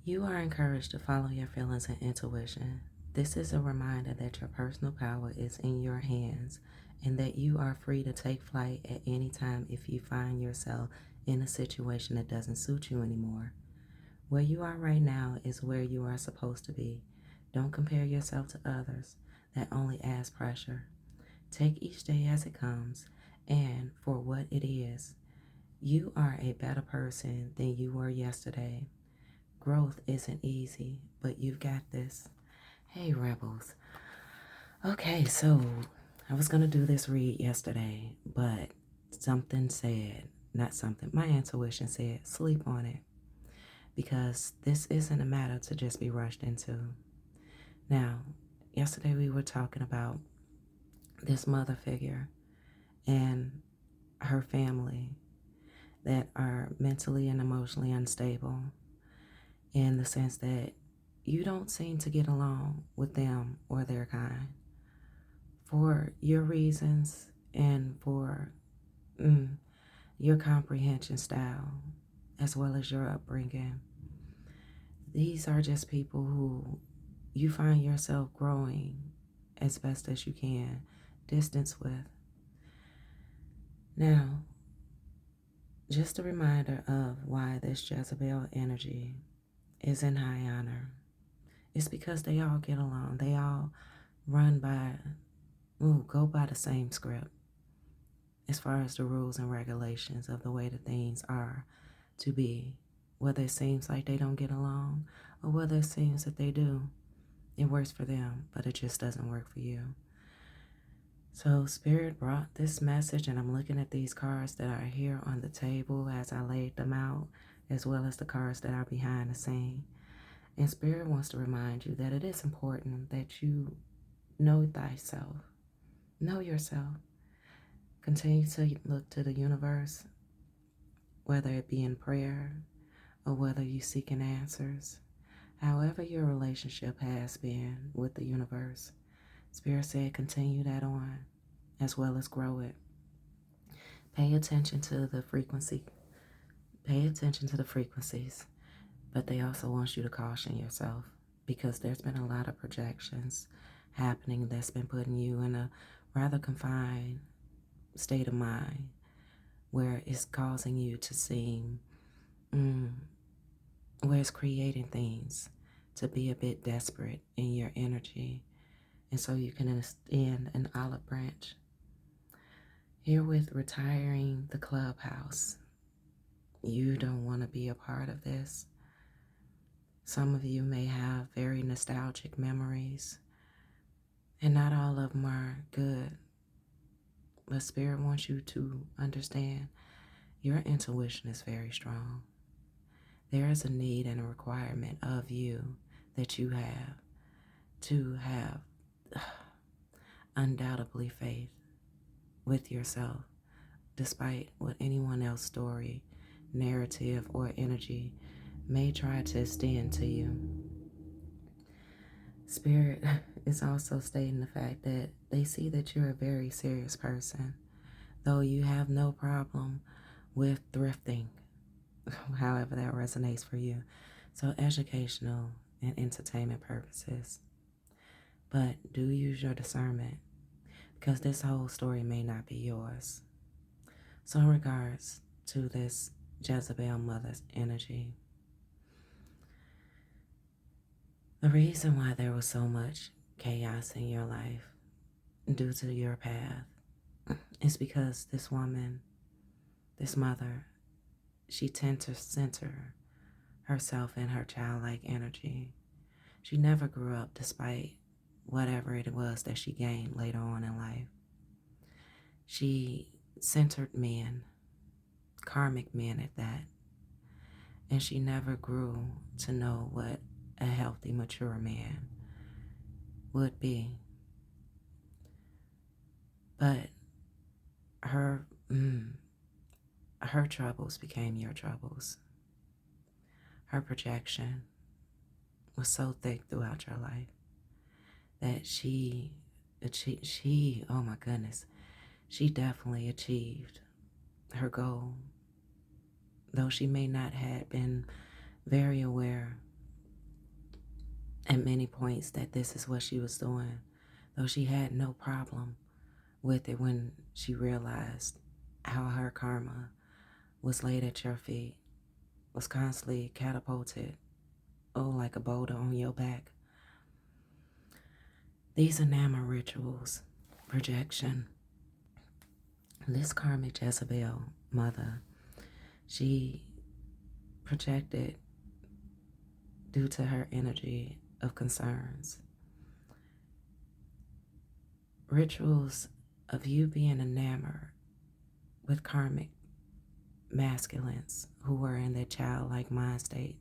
You are encouraged to follow your feelings and intuition. This is a reminder that your personal power is in your hands and that you are free to take flight at any time if you find yourself in a situation that doesn't suit you anymore. Where you are right now is where you are supposed to be. Don't compare yourself to others. That only adds pressure. Take each day as it comes and for what it is. You are a better person than you were yesterday. Growth isn't easy, but you've got this. Hey, Rebels. Okay, so I was going to do this read yesterday, but something said, not something, my intuition said, sleep on it because this isn't a matter to just be rushed into. Now, yesterday we were talking about this mother figure and her family that are mentally and emotionally unstable in the sense that you don't seem to get along with them or their kind for your reasons and for mm, your comprehension style as well as your upbringing. These are just people who you find yourself growing as best as you can distance with. Now, just a reminder of why this Jezebel energy is in high honor. It's because they all get along. They all run by, go by the same script as far as the rules and regulations of the way the things are to be. Whether it seems like they don't get along or whether it seems that they do. It works for them, but it just doesn't work for you. So Spirit brought this message, and I'm looking at these cards that are here on the table as I laid them out, as well as the cards that are behind the scene. And Spirit wants to remind you that it is important that you know thyself. Know yourself. Continue to look to the universe, whether it be in prayer or whether you seeking answers. However your relationship has been with the universe, Spirit said continue that on as well as grow it. Pay attention to the frequency. Pay attention to the frequencies, but they also want you to caution yourself because there's been a lot of projections happening that's been putting you in a rather confined state of mind where it's causing you to seem, where it's creating things to be a bit desperate in your energy. And so you can extend an olive branch. Herewith retiring the clubhouse. You don't want to be a part of this. Some of you may have very nostalgic memories, and not all of them are good. But Spirit wants you to understand your intuition is very strong. There is a need and a requirement of you that you have to have undoubtedly faith with yourself, despite what anyone else's story, narrative, or energy may try to extend to you. Spirit is also stating the fact that they see that you're a very serious person, though you have no problem with thrifting, however that resonates for you. So educational and entertainment purposes. But do use your discernment because this whole story may not be yours. So in regards to this Jezebel mother's energy, the reason why there was so much chaos in your life due to your path is because this woman, this mother, she tends to center herself in her childlike energy. She never grew up despite whatever it was that she gained later on in life. She centered men, karmic men at that, and she never grew to know what a healthy, mature man would be. But her her troubles became your troubles. Her projection was so thick throughout your life that oh my goodness, she definitely achieved her goal. Though she may not have been very aware at many points that this is what she was doing, though she had no problem with it when she realized how her karma was laid at your feet, was constantly catapulted, oh, like a boulder on your back. These are Nama rituals, projection. This karmic Jezebel mother, she projected due to her energy of concerns. Rituals of you being enamored with karmic masculines who were in their childlike mind state.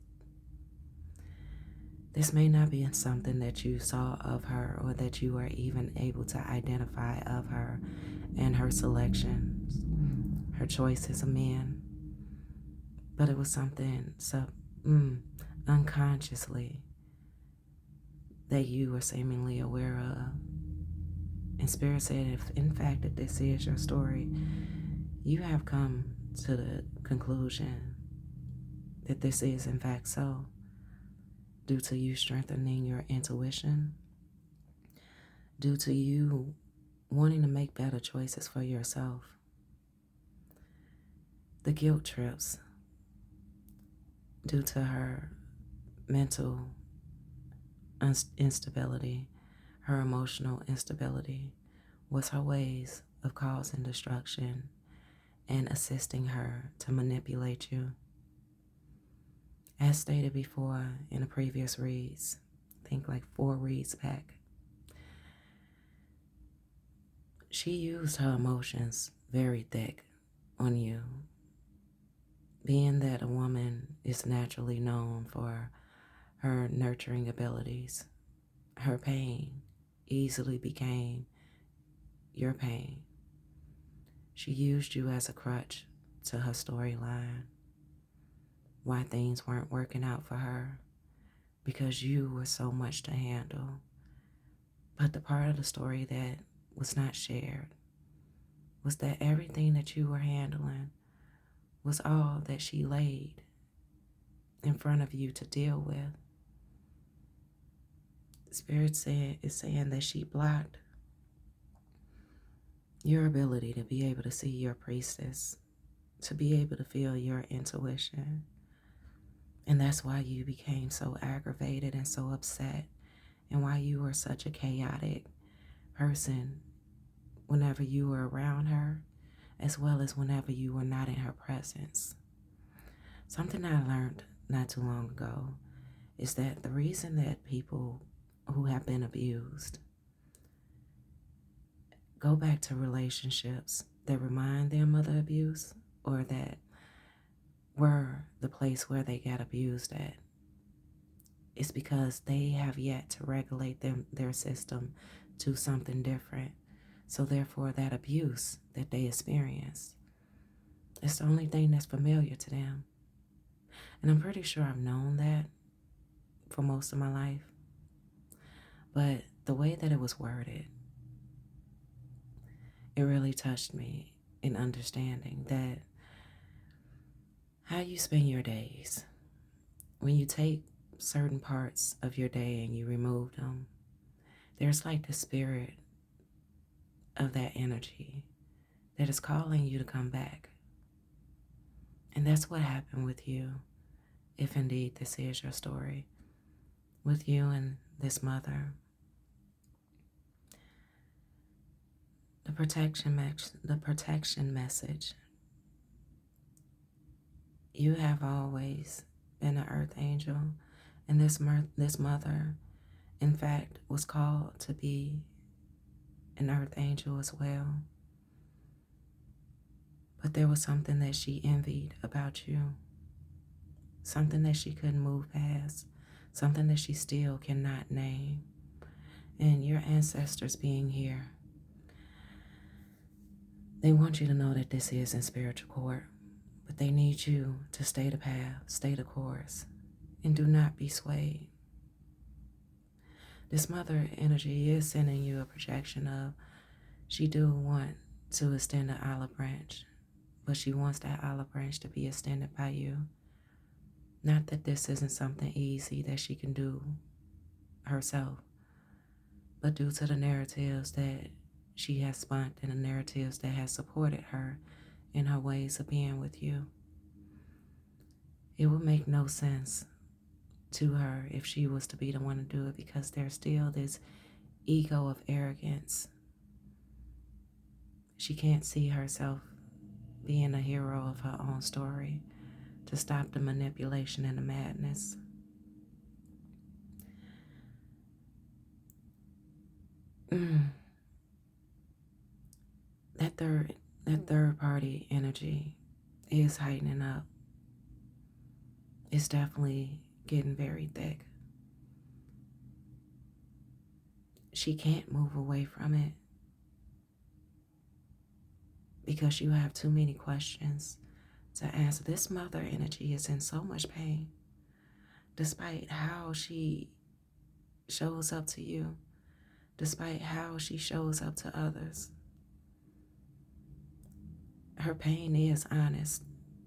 This may not be something that you saw of her or that you were even able to identify of her and her selections, her choices of men, but it was something unconsciously that you were seemingly aware of. And Spirit said, if in fact that this is your story, you have come to the conclusion that this is in fact so, due to you strengthening your intuition, due to you wanting to make better choices for yourself. The guilt trips, due to her mental instability, her emotional instability, was her ways of causing destruction and assisting her to manipulate you. As stated before in the previous reads, I think like 4 reads back, she used her emotions very thick on you. Being that a woman is naturally known for her nurturing abilities, her pain easily became your pain. She used you as a crutch to her storyline, why things weren't working out for her, because you were so much to handle. But the part of the story that was not shared was that everything that you were handling was all that she laid in front of you to deal with. Spirit is saying that she blocked your ability to be able to see your priestess, to be able to feel your intuition. And that's why you became so aggravated and so upset, and why you were such a chaotic person whenever you were around her, as well as whenever you were not in her presence. Something I learned not too long ago is that the reason that people who have been abused go back to relationships that remind them of the abuse, or that were the place where they got abused at, is because they have yet to regulate their system to something different. So therefore, that abuse that they experience is the only thing that's familiar to them. And I'm pretty sure I've known that for most of my life. But the way that it was worded, it really touched me in understanding that how you spend your days, when you take certain parts of your day and you remove them, there's like the spirit of that energy that is calling you to come back. And that's what happened with you, if indeed this is your story, with you and this mother. The protection message. You have always been an earth angel, and this mother, in fact, was called to be an earth angel as well. But there was something that she envied about you, something that she couldn't move past, something that she still cannot name. And your ancestors being here, they want you to know that this is in spiritual court, but they need you to stay the path, stay the course, and do not be swayed. This mother energy is sending you a projection of, she do want to extend the olive branch, but she wants that olive branch to be extended by you. Not that this isn't something easy that she can do, herself, but due to the narratives that she has spun and the narratives that has supported her in her ways of being with you, it would make no sense to her if she was to be the one to do it, because there's still this ego of arrogance. She can't see herself being a hero of her own story to stop the manipulation and the madness. That third party energy is heightening up. It's definitely getting very thick. She can't move away from it because you have too many questions to answer. This mother energy is in so much pain, despite how she shows up to you, despite how she shows up to others. Her pain is honest.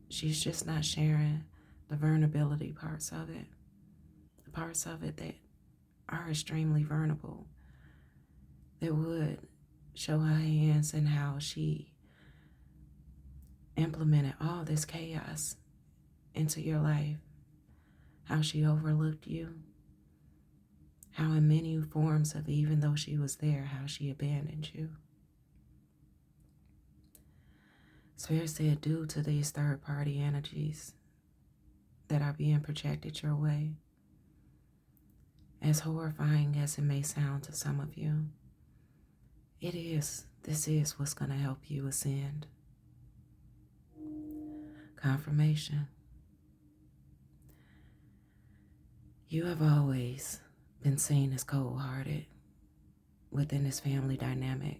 She's just not sharing the vulnerability parts of it, the parts of it that are extremely vulnerable, that would show her hands and how she implemented all this chaos into your life, how she overlooked you, how in many forms of, even though she was there, how she abandoned you. Spirit said, due to these third-party energies that are being projected your way, as horrifying as it may sound to some of you, this is what's going to help you ascend. Confirmation. You have always been seen as cold-hearted within this family dynamic,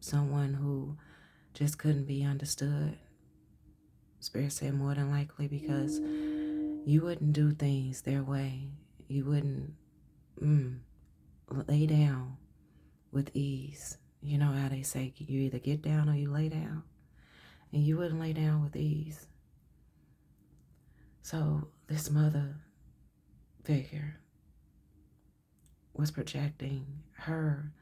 someone who just couldn't be understood. Spirit said more than likely because you wouldn't do things their way. You wouldn't lay down with ease. You know how they say you either get down or you lay down, and you wouldn't lay down with ease. So this mother figure was projecting her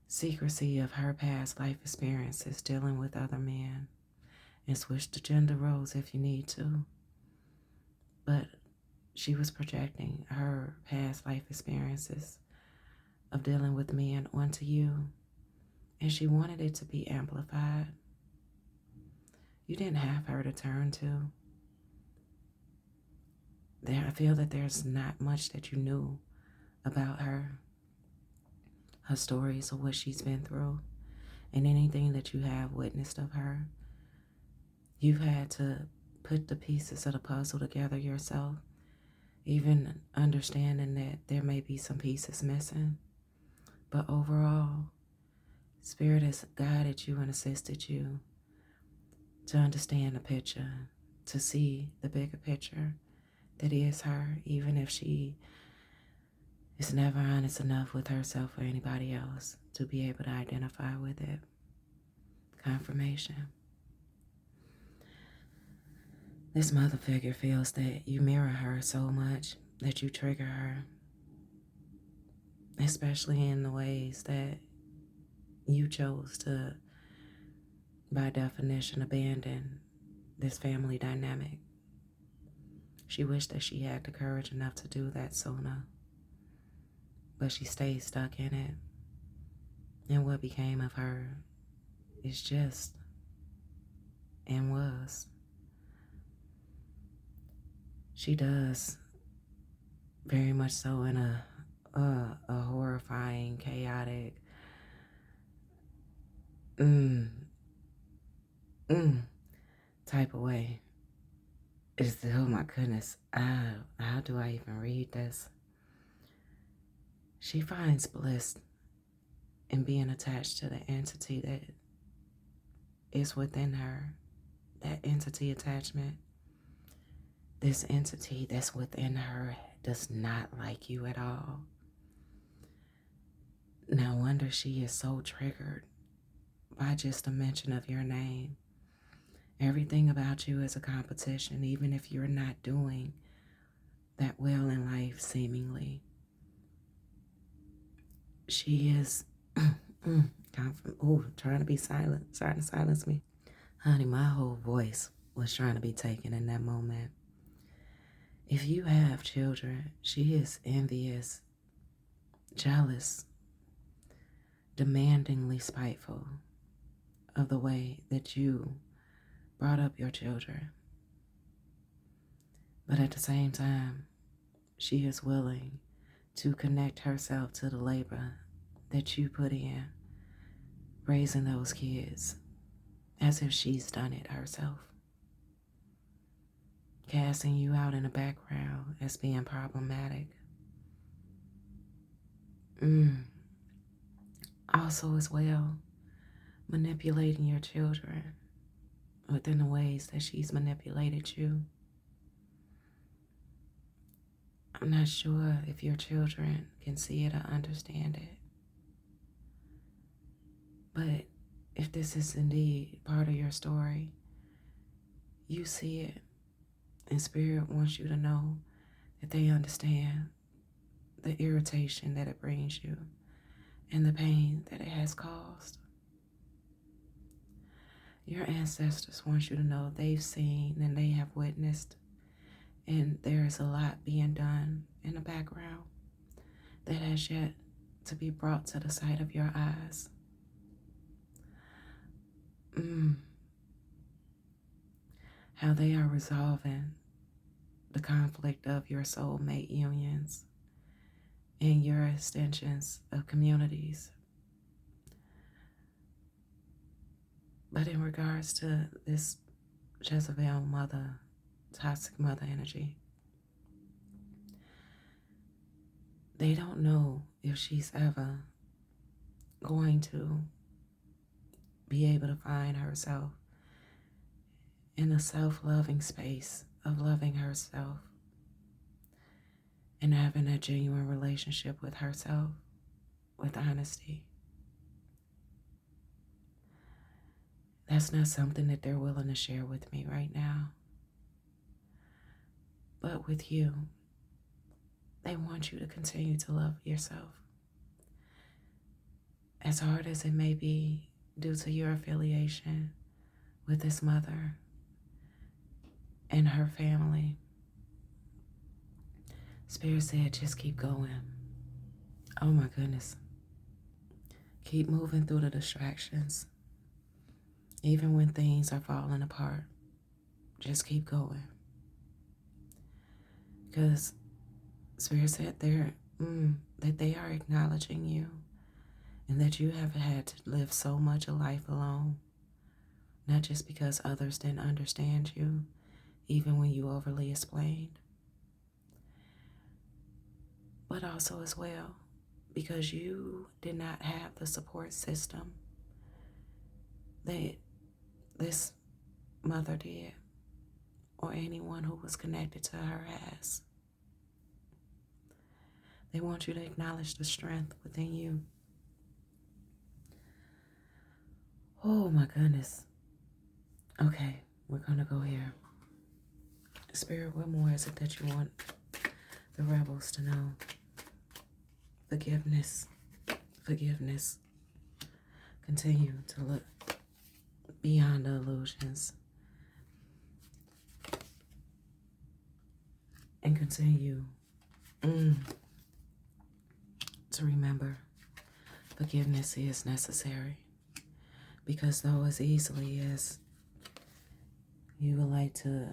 secrecy of her past life experiences dealing with other men, and switch the gender roles if you need to. But she was projecting her past life experiences of dealing with men onto you, and she wanted it to be amplified. You didn't have her to turn to. I feel that there's not much that you knew about her stories of what she's been through, and anything that you have witnessed of her. You've had to put the pieces of the puzzle together yourself, even understanding that there may be some pieces missing. But overall, Spirit has guided you and assisted you to understand the picture, to see the bigger picture that is her, even if she is never honest enough with herself or anybody else to be able to identify with it. Confirmation. This mother figure feels that you mirror her so much that you trigger her, especially in the ways that you chose to, by definition, abandon this family dynamic. She wished that she had the courage enough to do that sooner, but she stayed stuck in it. And what became of her is just, and was. She does very much so in a horrifying, chaotic, type of way. Oh my goodness, how do I even read this? She finds bliss in being attached to the entity that is within her, that entity attachment. This entity that's within her does not like you at all. No wonder she is so triggered by just a mention of your name. Everything about you is a competition, even if you're not doing that well in life, seemingly. she is trying to be silent, starting to silence me. Honey, my whole voice was trying to be taken in that moment. If you have children, she is envious, jealous, demandingly spiteful of the way that you brought up your children. But at the same time, she is willing to connect herself to the labor that you put in raising those kids as if she's done it herself, casting you out in the background as being problematic. Also, as well, manipulating your children within the ways that she's manipulated you. I'm not sure if your children can see it or understand it. But if this is indeed part of your story, you see it, and Spirit wants you to know that they understand the irritation that it brings you and the pain that it has caused. Your ancestors want you to know they've seen and they have witnessed, and there is a lot being done in the background that has yet to be brought to the sight of your eyes. How they are resolving the conflict of your soulmate unions and your extensions of communities. But in regards to this Jezebel mother, toxic mother energy, they don't know if she's ever going to be able to find herself in a self-loving space of loving herself and having a genuine relationship with herself with honesty. That's not something that they're willing to share with me right now. But with you, they want you to continue to love yourself. As hard as it may be due to your affiliation with this mother and her family, Spirit said, just keep going. Oh my goodness. Keep moving through the distractions. Even when things are falling apart, just keep going. Because Spirit said that they are acknowledging you and that you have had to live so much a life alone, not just because others didn't understand you, even when you overly explained, but also as well because you did not have the support system that this mother did or anyone who was connected to her has. They want you to acknowledge the strength within you. Oh my goodness. Okay, we're gonna go here. Spirit, what more is it that you want the rebels to know? Forgiveness. Forgiveness. Continue to look beyond the illusions and continue to remember forgiveness is necessary, because though as easily as you would like to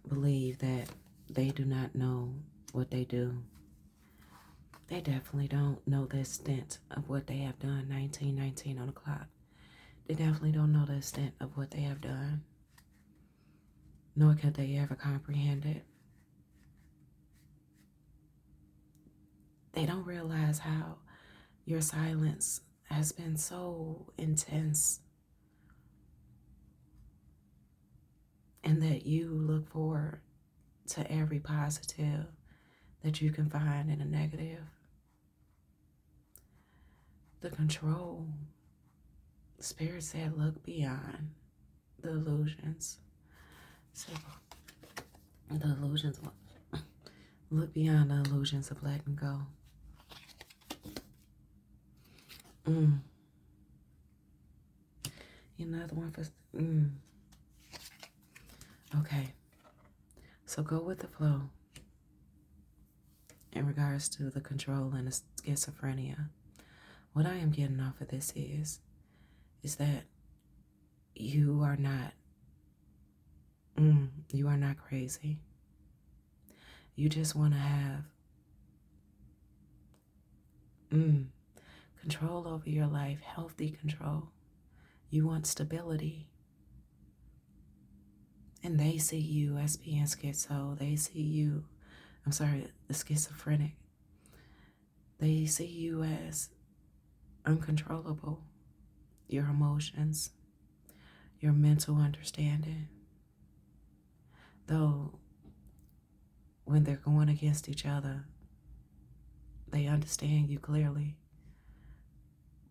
believe that they do not know what they do, they definitely don't know the extent of what they have done. 1919 on the clock. They definitely don't know the extent of what they have done, nor could they ever comprehend it. They don't realize how your silence has been so intense, and that you look forward to every positive that you can find in a negative. The control. Spirit said, look beyond the illusions. So, the illusions, look beyond the illusions of letting go. Mm. Another one for. Mm. Okay. So go with the flow in regards to the control and the schizophrenia. What I am getting off of this is that you are not. You are not crazy. You just want to have control over your life, healthy control. You want stability. And they see you as being schizo. They see you, the schizophrenic. They see you as uncontrollable. Your emotions, your mental understanding. Though when they're going against each other, they understand you clearly.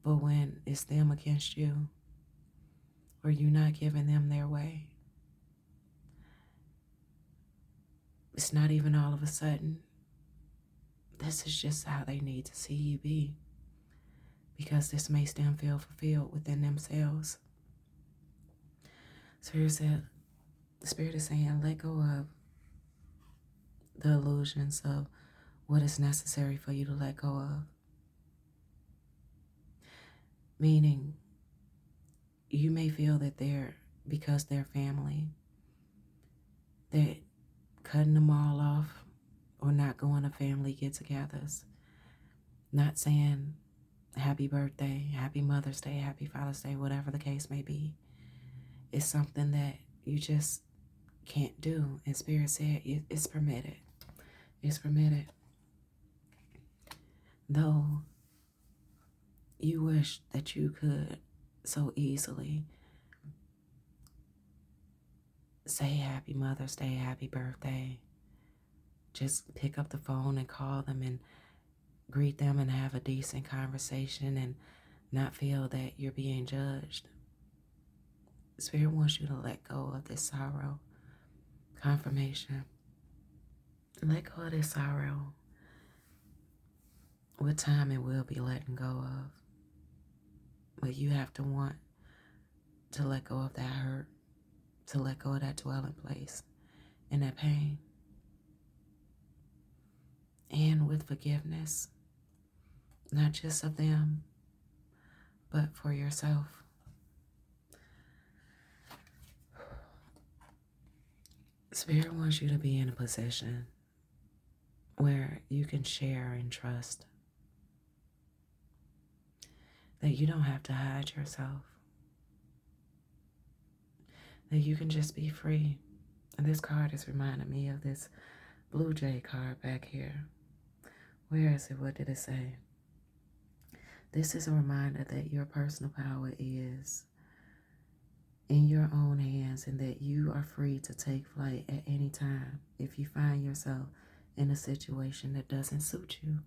But when it's them against you, or you not giving them their way, it's not even all of a sudden. This is just how they need to see you be, because this makes them feel fulfilled within themselves. The Spirit is saying, let go of the illusions of what is necessary for you to let go of. Meaning, you may feel that because they're family, that cutting them all off or not going to family get-togethers, not saying happy birthday, happy Mother's Day, happy Father's Day, whatever the case may be, is something that you just can't do. And Spirit said it's permitted. It's permitted. Though you wish that you could so easily say happy Mother's Day, happy birthday, just pick up the phone and call them and greet them and have a decent conversation and not feel that you're being judged. Spirit wants you to let go of this sorrow. Confirmation. Let go of this sorrow. With time, it will be letting go of. But you have to want to let go of that hurt, to let go of that dwelling place and that pain. And with forgiveness, not just of them, but for yourself. Spirit wants you to be in a position where you can share and trust, that you don't have to hide yourself, that you can just be free. And this card is reminding me of this Blue Jay card back here. Where is it? What did it say? This is a reminder that your personal power is in your own hands and that you are free to take flight at any time if you find yourself in a situation that doesn't suit you.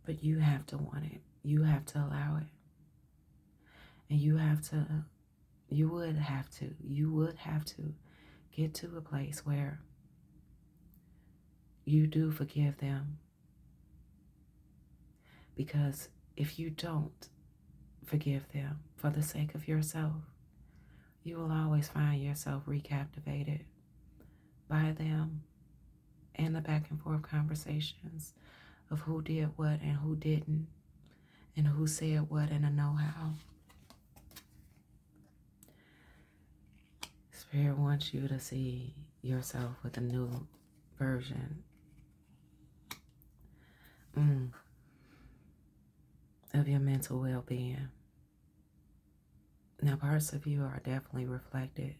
But you have to want it. You have to allow it. And you would have to get to a place where you do forgive them. Because if you don't forgive them for the sake of yourself, you will always find yourself recaptivated by them and the back and forth conversations of who did what and who didn't, and who said what and a know-how. Spirit wants you to see yourself with a new version of your mental well-being. Now, parts of you are definitely reflected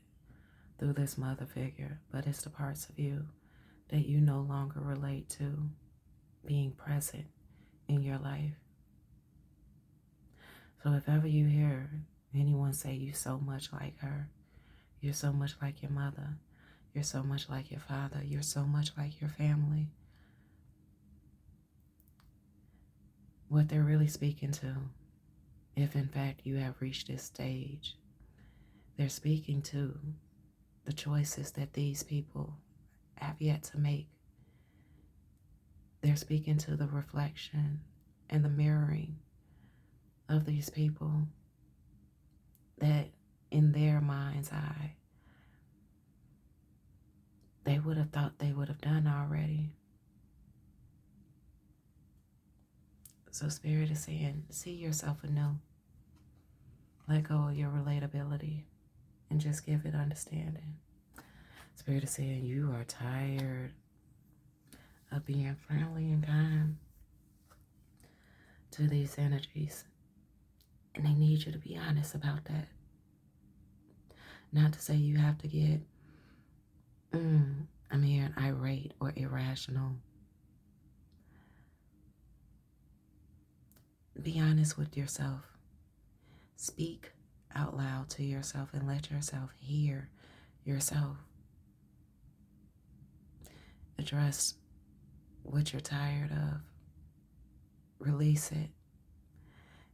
through this mother figure, but it's the parts of you that you no longer relate to being present in your life. So if ever you hear anyone say you so much like her, you're so much like your mother, you're so much like your father, you're so much like your family, what they're really speaking to, if in fact you have reached this stage, they're speaking to the choices that these people have yet to make. They're speaking to the reflection and the mirroring of these people that in their mind's eye, they would have thought they would have done already. So Spirit is saying, see yourself anew. Let go of your relatability and just give it understanding. Spirit is saying you are tired of being friendly and kind to these energies. And they need you to be honest about that. Not to say you have to get, irate or irrational. Be honest with yourself. Speak out loud to yourself and let yourself hear yourself. Address what you're tired of. Release it.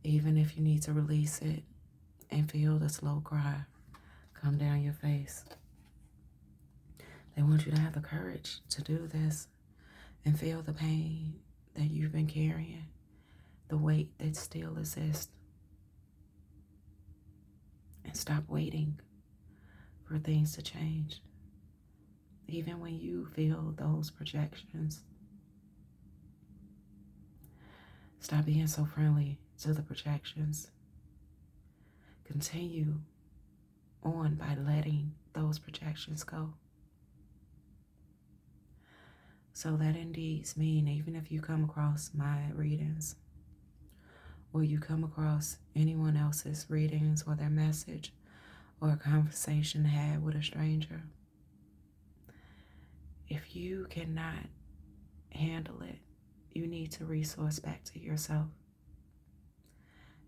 Even if you need to release it and feel the slow cry come down your face. They want you to have the courage to do this and feel the pain that you've been carrying, the weight that still exists. And stop waiting for things to change. Even when you feel those projections. Stop being so friendly to the projections. Continue on by letting those projections go. So that indeed means even if you come across my readings or you come across anyone else's readings or their message or a conversation had with a stranger, if you cannot handle it, you need to resource back to yourself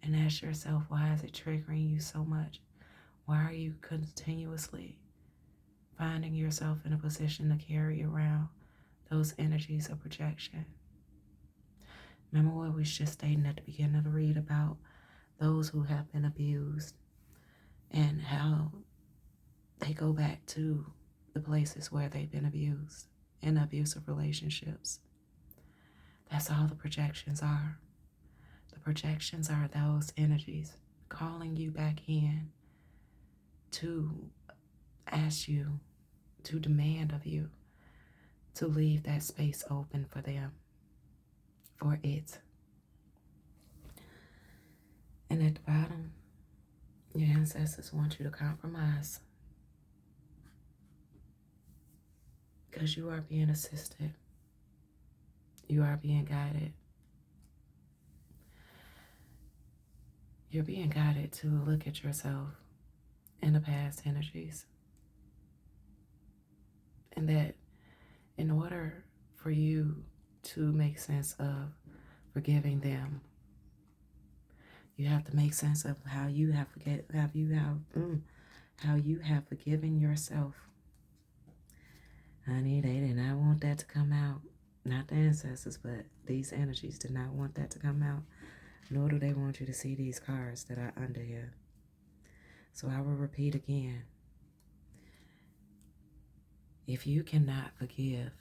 and ask yourself, why is it triggering you so much? Why are you continuously finding yourself in a position to carry around those energies of projection? Remember what we was just stating at the beginning of the read about those who have been abused and how they go back to the places where they've been abused in abusive relationships. That's all the projections are. The projections are those energies calling you back in to ask you, to demand of you to leave that space open for them, for it. And at the bottom, your ancestors want you to compromise because you are being assisted. You are being guided. You're being guided to look at yourself in the past energies. And that in order for you to make sense of forgiving them, you have to make sense of how you have forgiven yourself. Honey, they did not want that to come out. Not the ancestors, but these energies did not want that to come out. Nor do they want you to see these cards that are under here. So I will repeat again. If you cannot forgive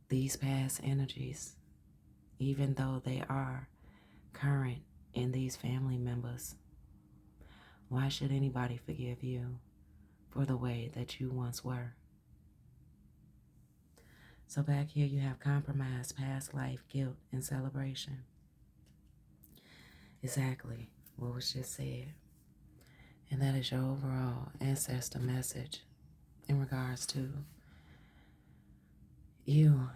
these past energies, even though they are current in these family members, why should anybody forgive you for the way that you once were? So back here you have compromise, past life, guilt, and celebration. Exactly what was just said. And that is your overall ancestor message in regards to you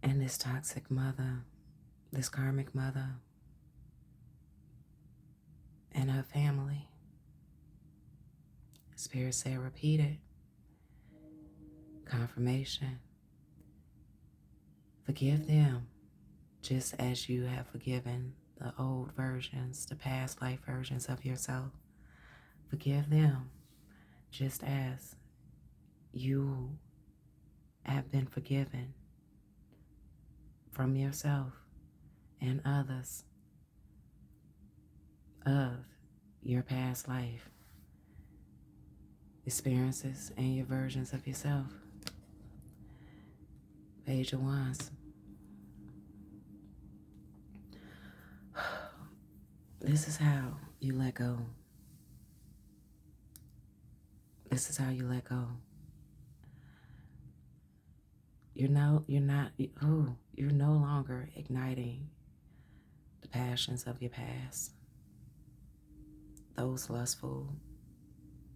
and this toxic mother, this karmic mother, and her family. Spirit said, repeat it. Confirmation. Forgive them just as you have forgiven the old versions, the past life versions of yourself. Forgive them just as you have been forgiven from yourself and others of your past life experiences and your versions of yourself. Page of Wands. This is how you let go. This is how you let go. You're no longer igniting the passions of your past. Those lustful,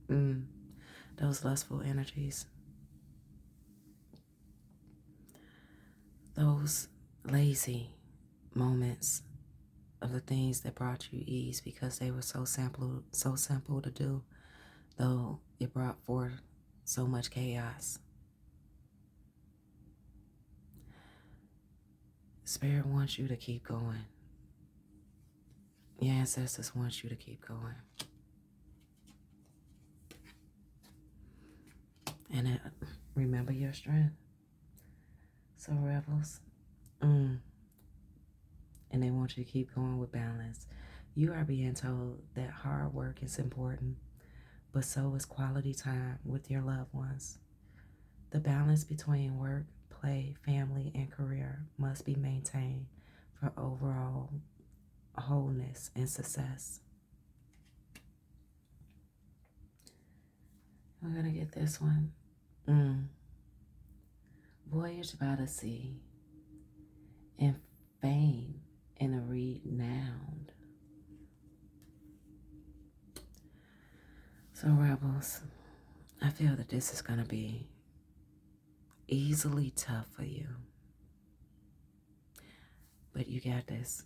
those lustful energies. Those lazy moments of the things that brought you ease because they were so simple to do, though it brought forth so much chaos. Spirit wants you to keep going. Your ancestors want you to keep going. And remember your strength. So rebels, and they want you to keep going with balance. You are being told that hard work is important, but so is quality time with your loved ones. The balance between work, play, family, and career must be maintained for overall wholeness and success. We're going to get this one. Voyage by the sea and fame in a renowned. So, rebels, I feel that this is going to be easily tough for you. But you got this.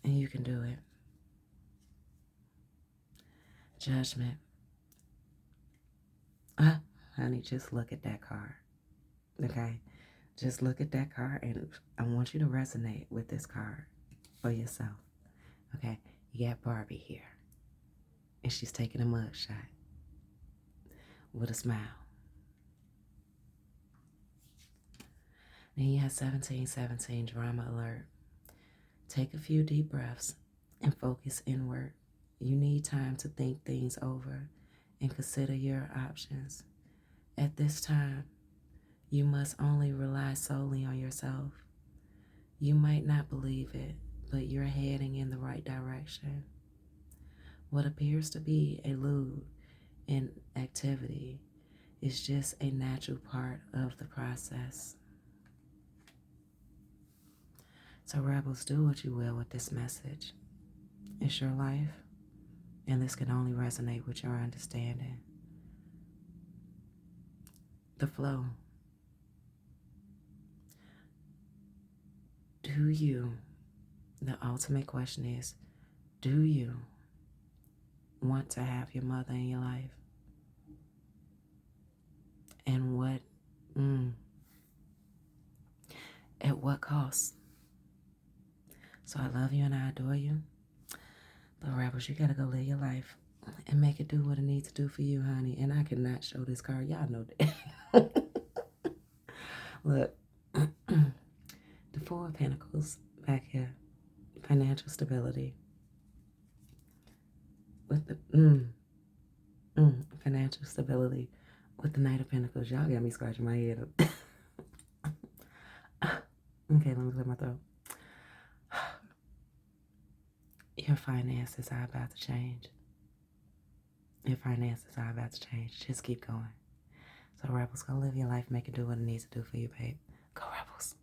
And you can do it. Judgment. Honey, just look at that card. Okay? Just look at that card, and I want you to resonate with this card for yourself. Okay? You got Barbie here. And she's taking a mug shot with a smile. Then you have 1717, drama alert. Take a few deep breaths and focus inward. You need time to think things over and consider your options. At this time, you must only rely solely on yourself. You might not believe it, but you're heading in the right direction. What appears to be a lewd inactivity is just a natural part of the process. So rebels, do what you will with this message. It's your life, and this can only resonate with your understanding. The flow. Do you, the ultimate question is, do you want to have your mother in your life? And what, at what cost? So I love you and I adore you. But rebels, you gotta go live your life and make it do what it needs to do for you, honey. And I cannot show this card. Y'all know that. Look, the Four of Pentacles back here. Financial stability. With the financial stability with the Knight of Pentacles. Y'all got me scratching my head up. Okay, let me clear my throat. Your finances are about to change. Your finances are about to change. Just keep going. So rebels, go live your life, make it do what it needs to do for you, babe. Go rebels.